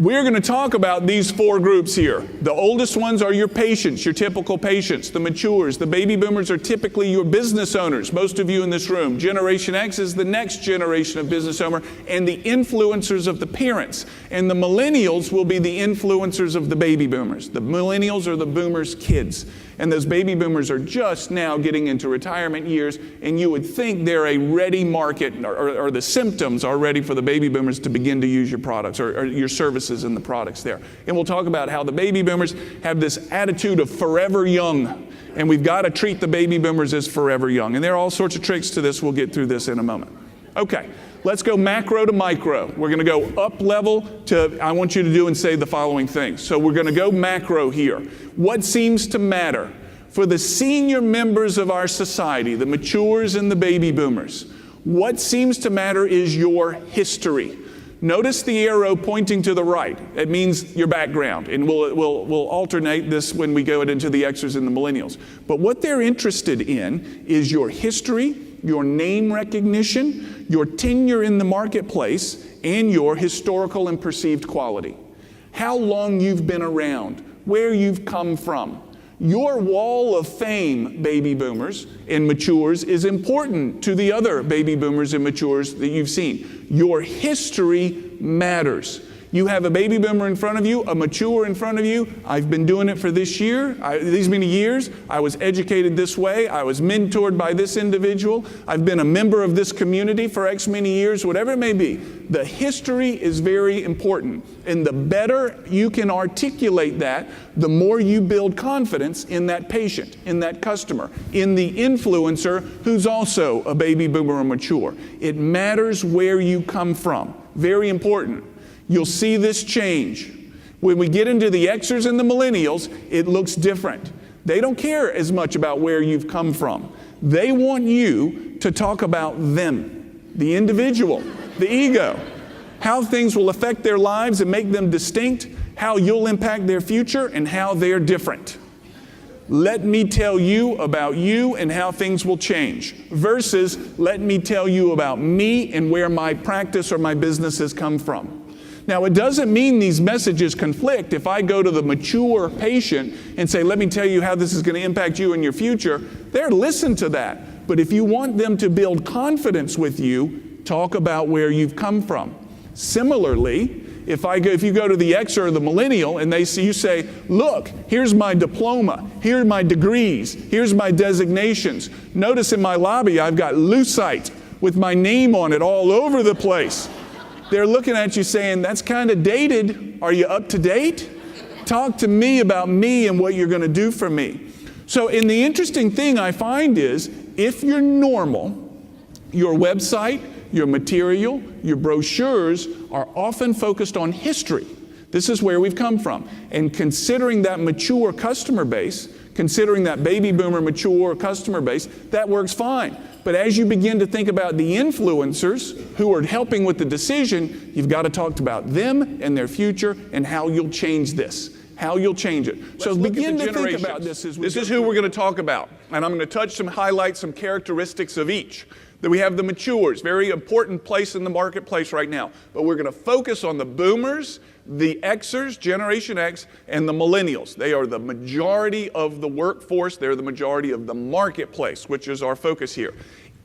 We're going to talk about these four groups here. The oldest ones are your patients, your typical patients, the matures. The baby boomers are typically your business owners, most of you in this room. Generation X is the next generation of business owner and the influencers of the parents. And the millennials will be the influencers of the baby boomers. The millennials are the boomers' kids. And those baby boomers are just now getting into retirement years, and you would think they're a ready market, or the symptoms are ready for the baby boomers to begin to use your products or your services and the products there. And we'll talk about how the baby boomers have this attitude of forever young, and we've got to treat the baby boomers as forever young. And there are all sorts of tricks to this. We'll get through this in a moment. Okay, let's go macro to micro. We're going to go up level to, I want you to do and say the following things. So we're going to go macro here. What seems to matter for the senior members of our society, the matures and the baby boomers? What seems to matter is your history. Notice the arrow pointing to the right. It means your background, and we'll alternate this when we go into the Xers and the millennials. But what they're interested in is your history, your name recognition, your tenure in the marketplace, and your historical and perceived quality. How long you've been around, where you've come from. Your wall of fame, baby boomers and matures, is important to the other baby boomers and matures that you've seen. Your history matters. You have a baby boomer in front of you, a mature in front of you. I've been doing it for this year, these many years. I was educated this way. I was mentored by this individual. I've been a member of this community for X many years, whatever it may be. The history is very important. And the better you can articulate that, the more you build confidence in that patient, in that customer, in the influencer who's also a baby boomer or mature. It matters where you come from. Very important. You'll see this change. When we get into the Xers and the millennials, it looks different. They don't care as much about where you've come from. They want you to talk about them, the individual, the ego, how things will affect their lives and make them distinct, how you'll impact their future, and how they're different. Let me tell you about you and how things will change, versus let me tell you about me and where my practice or my business has come from. Now, it doesn't mean these messages conflict. If I go to the mature patient and say, let me tell you how this is going to impact you in your future, they're listen to that. But if you want them to build confidence with you, talk about where you've come from. Similarly, if you go to the Xer or the millennial and you say, look, here's my diploma, here are my degrees, here's my designations. Notice in my lobby I've got lucite with my name on it all over the place. They're looking at you saying, that's kind of dated. Are you up to date? Talk to me about me and what you're going to do for me. So, and the interesting thing I find is, if you're normal, your website, your material, your brochures are often focused on history. This is where we've come from. And considering that mature customer base, considering that baby boomer mature customer base, that works fine. But as you begin to think about the influencers who are helping with the decision, you've got to talk about them and their future and how you'll change this, how you'll change it. So begin to think about this. This is who we're going to talk about. And I'm going to highlight some characteristics of each. That we have the matures, very important place in the marketplace right now. But we're going to focus on the boomers, the Xers, Generation X, and the millennials. They are the majority of the workforce. They're the majority of the marketplace, which is our focus here.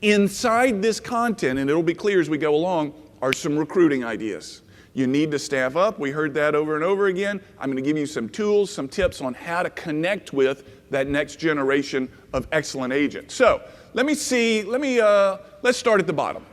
Inside this content, and it'll be clear as we go along, are some recruiting ideas. You need to staff up. We heard that over and over again. I'm going to give you some tools, some tips on how to connect with that next generation of excellent agents. So let's start at the bottom.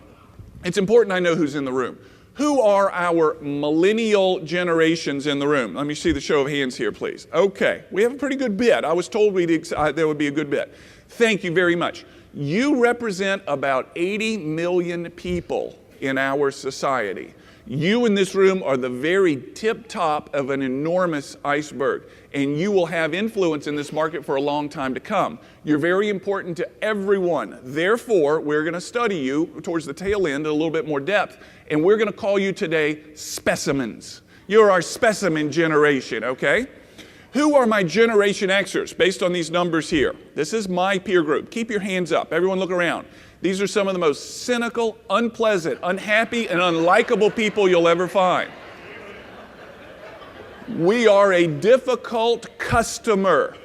It's important I know who's in the room. Who are our millennial generations in the room? Let me see the show of hands here, please. Okay, we have a pretty good bit. I was told there would be a good bit. Thank you very much. You represent about 80 million people in our society. You in this room are the very tip top of an enormous iceberg, and you will have influence in this market for a long time to come. You're very important to everyone. Therefore, we're going to study you towards the tail end in a little bit more depth, and we're going to call you today specimens. You're our specimen generation, okay? Who are my Generation Xers based on these numbers here? This is my peer group. Keep your hands up. Everyone look around. These are some of the most cynical, unpleasant, unhappy, and unlikable people you'll ever find. We are a difficult customer.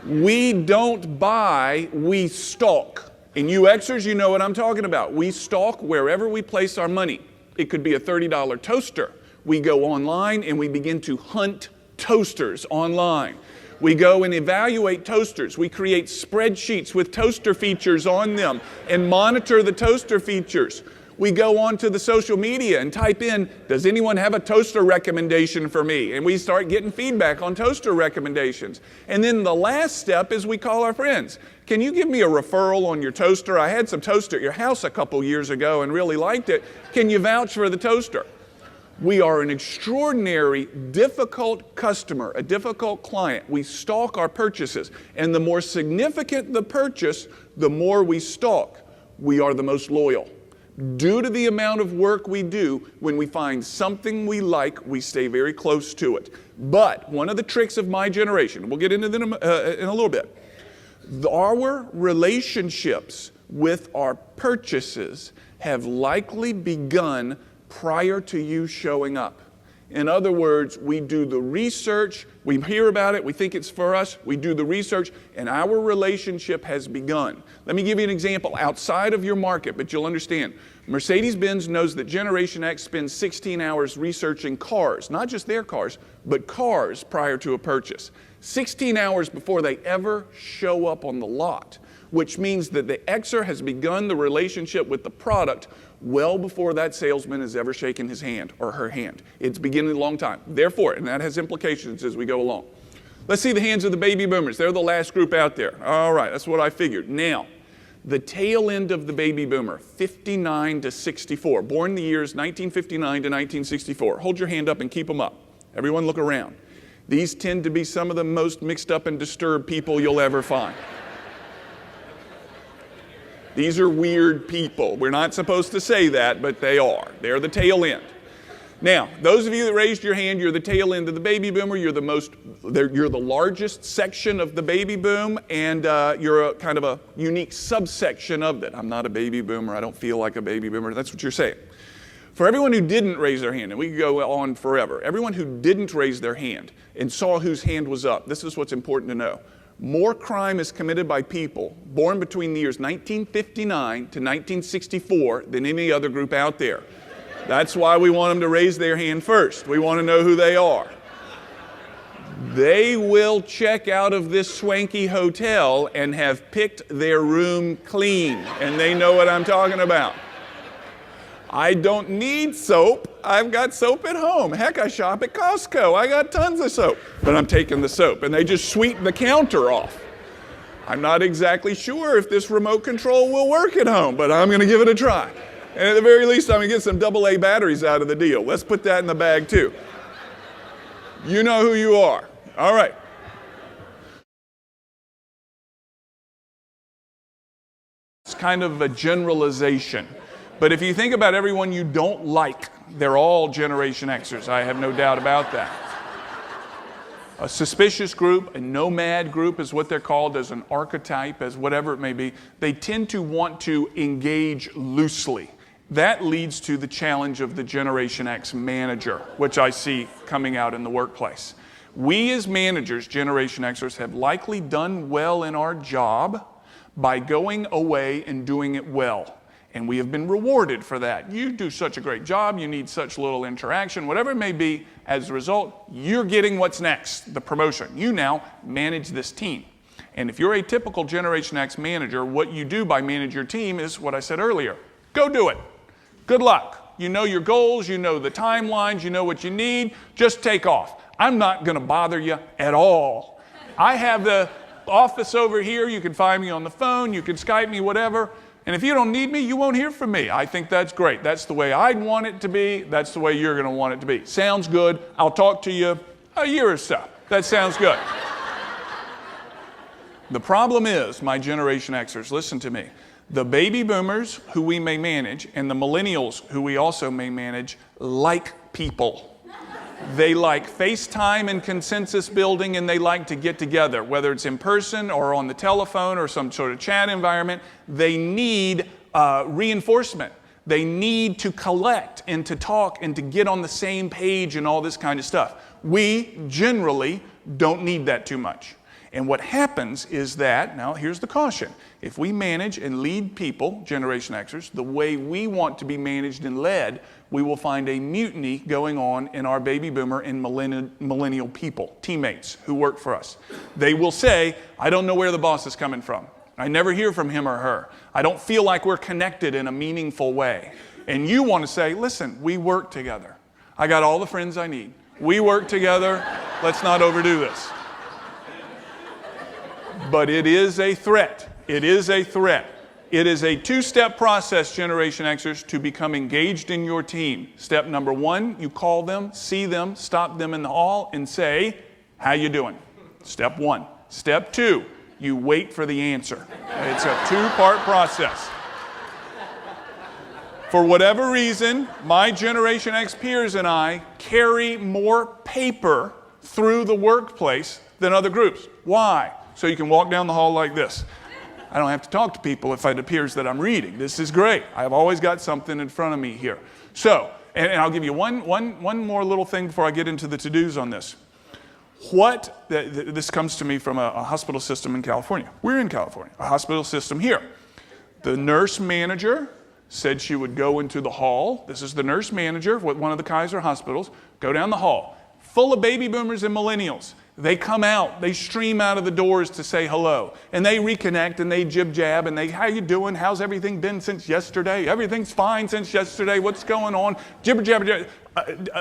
We don't buy, we stalk. And you Xers, you know what I'm talking about. We stalk wherever we place our money. It could be a $30 toaster. We go online and we begin to hunt toasters online. We go and evaluate toasters. We create spreadsheets with toaster features on them and monitor the toaster features. We go onto the social media and type in, does anyone have a toaster recommendation for me? And we start getting feedback on toaster recommendations. And then the last step is we call our friends. Can you give me a referral on your toaster? I had some toaster at your house a couple years ago and really liked it. Can you vouch for the toaster? We are an extraordinary, difficult customer, a difficult client. We stalk our purchases. And the more significant the purchase, the more we stalk. We are the most loyal. Due to the amount of work we do, when we find something we like, we stay very close to it. But one of the tricks of my generation, we'll get into them in a little bit, our relationships with our purchases have likely begun prior to you showing up. In other words, we do the research, we hear about it, we think it's for us, we do the research, and our relationship has begun. Let me give you an example outside of your market, but you'll understand. Mercedes-Benz knows that Generation X spends 16 hours researching cars, not just their cars, but cars prior to a purchase. 16 hours before they ever show up on the lot, which means that the Xer has begun the relationship with the product well before that salesman has ever shaken his hand or her hand. It's beginning a long time. Therefore, and that has implications as we go along. Let's see the hands of the baby boomers. They're the last group out there. All right, that's what I figured. Now, the tail end of the baby boomer, 59 to 64, born in the years 1959 to 1964. Hold your hand up and keep them up. Everyone look around. These tend to be some of the most mixed up and disturbed people you'll ever find. These are weird people. We're not supposed to say that, but they are. They're the tail end. Now, those of you that raised your hand, you're the tail end of the baby boomer. You're the largest section of the baby boom, and you're kind of a unique subsection of that. I'm not a baby boomer. I don't feel like a baby boomer. That's what you're saying. For everyone who didn't raise their hand, and we could go on forever, everyone who didn't raise their hand and saw whose hand was up, this is what's important to know. More crime is committed by people born between the years 1959 to 1964 than any other group out there. That's why we want them to raise their hand first. We want to know who they are. They will check out of this swanky hotel and have picked their room clean, and they know what I'm talking about. I don't need soap. I've got soap at home. Heck, I shop at Costco. I got tons of soap. But I'm taking the soap, and they just sweep the counter off. I'm not exactly sure if this remote control will work at home, but I'm going to give it a try. And at the very least, I'm going to get some AA batteries out of the deal. Let's put that in the bag, too. You know who you are. All right. It's kind of a generalization. But if you think about everyone you don't like, they're all Generation Xers. I have no doubt about that. A suspicious group, a nomad group is what they're called, as an archetype, as whatever it may be. They tend to want to engage loosely. That leads to the challenge of the Generation X manager, which I see coming out in the workplace. We as managers, Generation Xers, have likely done well in our job by going away and doing it well. And we have been rewarded for that. You do such a great job, you need such little interaction, whatever it may be. As a result, you're getting what's next, the promotion. You now manage this team. And if you're a typical Generation X manager, what you do by manage your team is what I said earlier. Go do it. Good luck. You know your goals, you know the timelines, you know what you need. Just take off. I'm not going to bother you at all. I have the office over here. You can find me on the phone. You can Skype me, whatever. And if you don't need me, you won't hear from me. I think that's great. That's the way I'd want it to be. That's the way you're going to want it to be. Sounds good. I'll talk to you a year or so. That sounds good. The problem is, my Generation Xers, listen to me. The baby boomers, who we may manage, and the millennials, who we also may manage, like people. They like FaceTime and consensus building, and they like to get together, whether it's in person or on the telephone or some sort of chat environment. They need reinforcement. They need to collect and to talk and to get on the same page and all this kind of stuff. We generally don't need that too much. And what happens is that, now here's the caution, if we manage and lead people, Generation Xers, the way we want to be managed and led, we will find a mutiny going on in our baby boomer and millennial people, teammates who work for us. They will say, I don't know where the boss is coming from. I never hear from him or her. I don't feel like we're connected in a meaningful way. And you want to say, listen, we work together. I got all the friends I need. We work together. Let's not overdo this. But it is a threat. It is a threat. It is a two-step process, Generation Xers, to become engaged in your team. Step number one, you call them, see them, stop them in the hall, and say, how you doing? Step one. Step two, you wait for the answer. It's a two-part process. For whatever reason, my Generation X peers and I carry more paper through the workplace than other groups. Why? So you can walk down the hall like this. I don't have to talk to people if it appears that I'm reading. This is great. I've always got something in front of me here. So, and I'll give you one more little thing before I get into the to-dos on this. This comes to me from a hospital system in California. We're in California, a hospital system here. The nurse manager said she would go into the hall. This is the nurse manager at one of the Kaiser hospitals. Go down the hall, full of baby boomers and millennials. They come out, they stream out of the doors to say hello, and they reconnect and they jib-jab and they, how you doing? How's everything been since yesterday? Everything's fine since yesterday. What's going on? Jibber-jabber,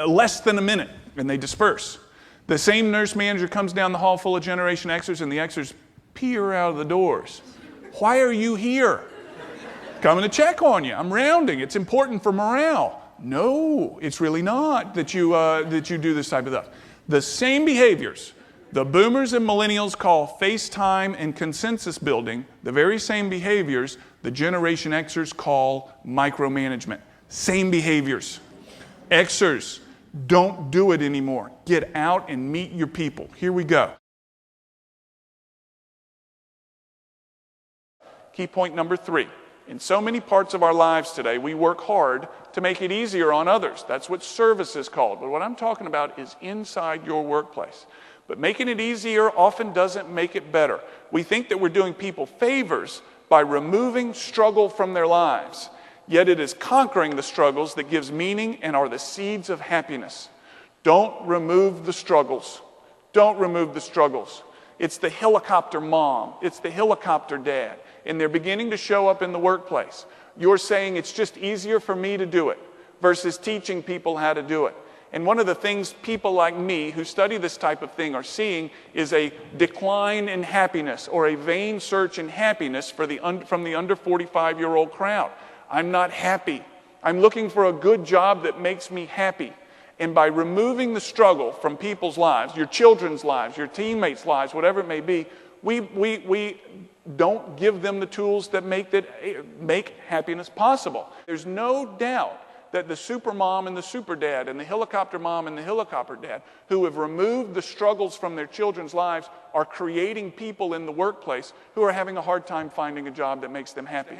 less than a minute, and they disperse. The same nurse manager comes down the hall full of Generation Xers, and the Xers peer out of the doors. Why are you here? Coming to check on you. I'm rounding. It's important for morale. No, it's really not that you do this type of stuff. The same behaviors the boomers and millennials call FaceTime and consensus building, the very same behaviors the Generation Xers call micromanagement. Same behaviors. Xers, don't do it anymore. Get out and meet your people. Here we go. Key point number 3. In so many parts of our lives today, we work hard to make it easier on others. That's what service is called. But what I'm talking about is inside your workplace. But making it easier often doesn't make it better. We think that we're doing people favors by removing struggle from their lives. Yet it is conquering the struggles that gives meaning and are the seeds of happiness. Don't remove the struggles. Don't remove the struggles. It's the helicopter mom. It's the helicopter dad. And they're beginning to show up in the workplace. You're saying it's just easier for me to do it versus teaching people how to do it. And one of the things people like me who study this type of thing are seeing is a decline in happiness or a vain search in happiness from the under 45-year-old crowd. I'm not happy. I'm looking for a good job that makes me happy. And by removing the struggle from people's lives, your children's lives, your teammates' lives, whatever it may be, we don't give them the tools that make happiness possible. There's no doubt that the super mom and the super dad and the helicopter mom and the helicopter dad who have removed the struggles from their children's lives are creating people in the workplace who are having a hard time finding a job that makes them happy.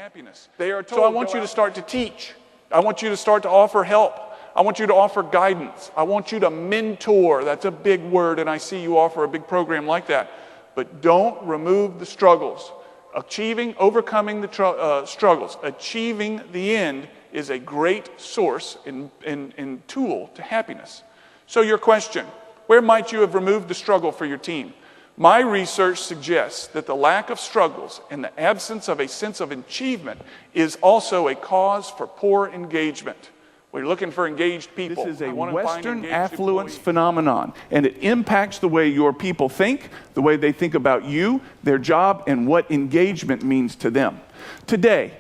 They are told, so I want you to start to teach. I want you to start to offer help. I want you to offer guidance. I want you to mentor. That's a big word, and I see you offer a big program like that. But don't remove the struggles. Overcoming the struggles, achieving the end is a great source and tool to happiness. So your question, where might you have removed the struggle for your team? My research suggests that the lack of struggles and the absence of a sense of achievement is also a cause for poor engagement. We're looking for engaged people. This is a Western affluence phenomenon, and it impacts the way your people think, the way they think about you, their job, and what engagement means to them. Today,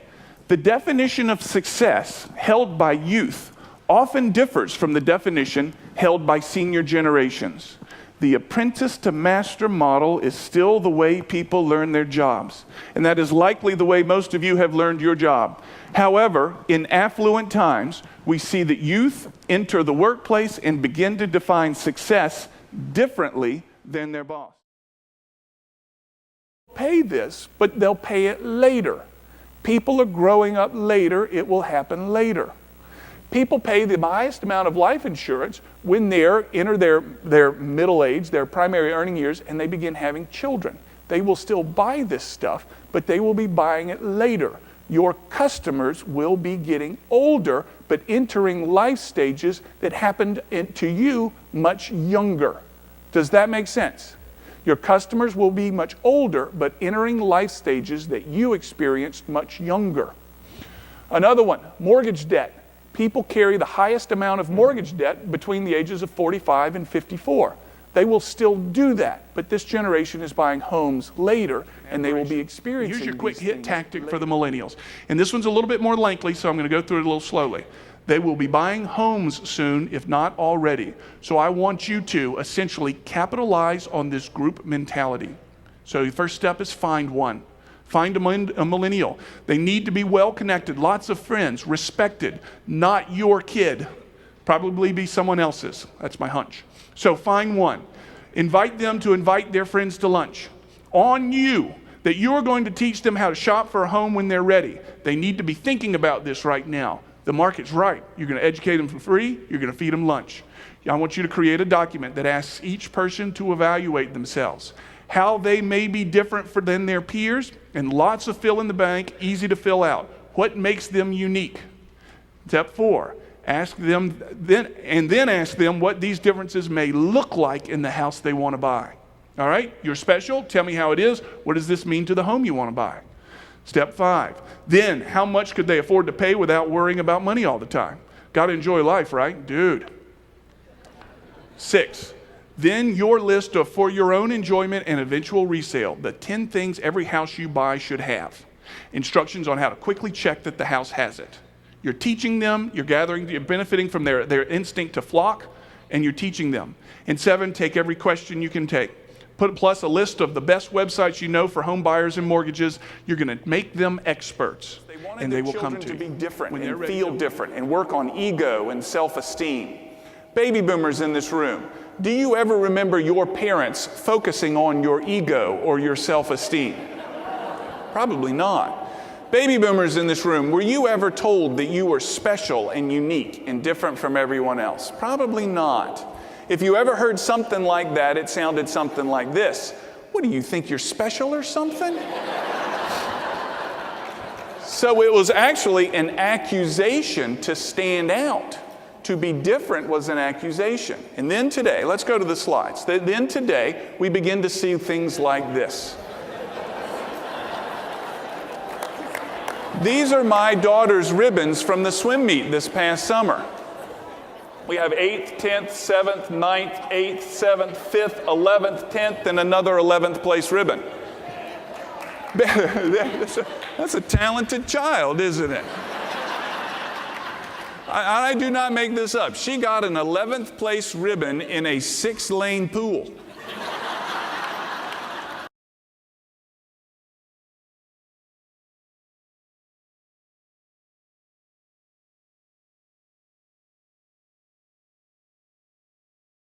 the definition of success held by youth often differs from the definition held by senior generations. The apprentice to master model is still the way people learn their jobs, and that is likely the way most of you have learned your job. However, in affluent times, we see that youth enter the workplace and begin to define success differently than their boss. Pay this, but they'll pay it later. People are growing up later, it will happen later. People pay the highest amount of life insurance when they enter their middle age, their primary earning years, and they begin having children. They will still buy this stuff, but they will be buying it later. Your customers will be getting older, but entering life stages that happened to you much younger. Does that make sense? Your customers will be much older, but entering life stages that you experienced much younger. Another one, mortgage debt. People carry the highest amount of mortgage debt between the ages of 45 and 54. They will still do that, but this generation is buying homes later, and they will be experiencing. Here's your quick hit tactic for the millennials. And this one's a little bit more lengthy, so I'm going to go through it a little slowly. They will be buying homes soon, if not already. So I want you to essentially capitalize on this group mentality. So the first step is find one. Find a millennial. They need to be well connected, lots of friends, respected, not your kid. Probably be someone else's. That's my hunch. So find one. Invite them to invite their friends to lunch. On you, that you're going to teach them how to shop for a home when they're ready. They need to be thinking about this right now. The market's right. You're going to educate them for free. You're going to feed them lunch. I want you to create a document that asks each person to evaluate themselves, how they may be different than their peers, and lots of fill in the blank, easy to fill out. What makes them unique? Step 4. Ask them then ask them what these differences may look like in the house they want to buy. All right? You're special. Tell me how it is. What does this mean to the home you want to buy? Step 5. Then, how much could they afford to pay without worrying about money all the time? Got to enjoy life, right? Dude. 6. Then your list of for your own enjoyment and eventual resale, the 10 things every house you buy should have. Instructions on how to quickly check that the house has it. You're teaching them, you're benefiting from their instinct to flock, and you're teaching them. And 7, take every question you can take. Put plus a list of the best websites you know for home buyers and mortgages. You're going to make them experts, and they will come to you. To be different and feel different and work on ego and self-esteem. Baby boomers in this room, do you ever remember your parents focusing on your ego or your self-esteem? Probably not. Baby boomers in this room, were you ever told that you were special and unique and different from everyone else? Probably not. If you ever heard something like that, it sounded something like this. What do you think, you're special or something? So it was actually an accusation to stand out. To be different was an accusation. And then today, let's go to the slides. Then today, we begin to see things like this. These are my daughter's ribbons from the swim meet this past summer. We have 8th, 10th, 7th, 9th, 8th, 7th, 5th, 11th, 10th, and another 11th place ribbon. That's a talented child, isn't it? I do not make this up. She got an 11th place ribbon in a 6-lane pool.